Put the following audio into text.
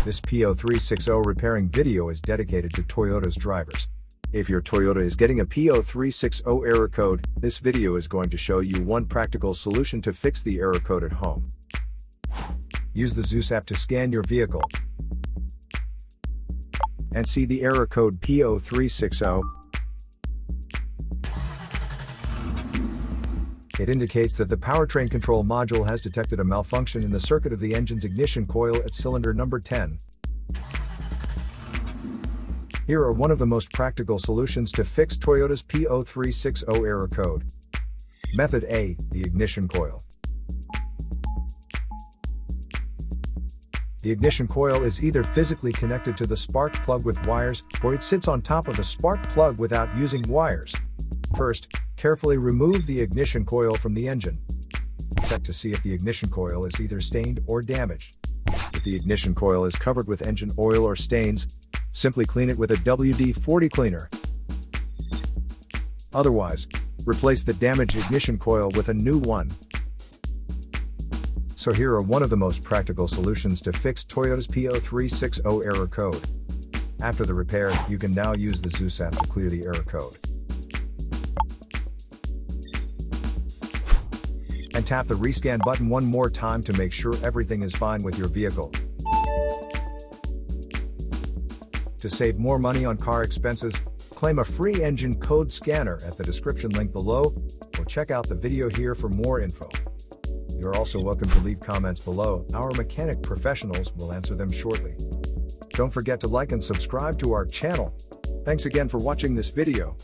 This P0360 repairing video is dedicated to Toyota's drivers. If your Toyota is getting a P0360 error code, this video is going to show you one practical solution to fix the error code at home. Use the Zeus app to scan your vehicle and see the error code P0360. It indicates that the Powertrain Control Module has detected a malfunction in the circuit of the engine's ignition coil at cylinder number 10. Here are one of the most practical solutions to fix Toyota's P0360 error code. Method A, the ignition coil. The ignition coil is either physically connected to the spark plug with wires, or it sits on top of the spark plug without using wires. First, carefully remove the ignition coil from the engine. Check to see if the ignition coil is either stained or damaged. If the ignition coil is covered with engine oil or stains, simply clean it with a WD-40 cleaner. Otherwise, replace the damaged ignition coil with a new one. So here are one of the most practical solutions to fix Toyota's P0360 error code. After the repair, you can now use the Zeus app to clear the error code. And tap the rescan button one more time to make sure everything is fine with your vehicle. To save more money on car expenses, claim a free engine code scanner at the description link below, or check out the video here for more info. You're also welcome to leave comments below. Our mechanic professionals will answer them shortly. Don't forget to like and subscribe to our channel. Thanks again for watching this video.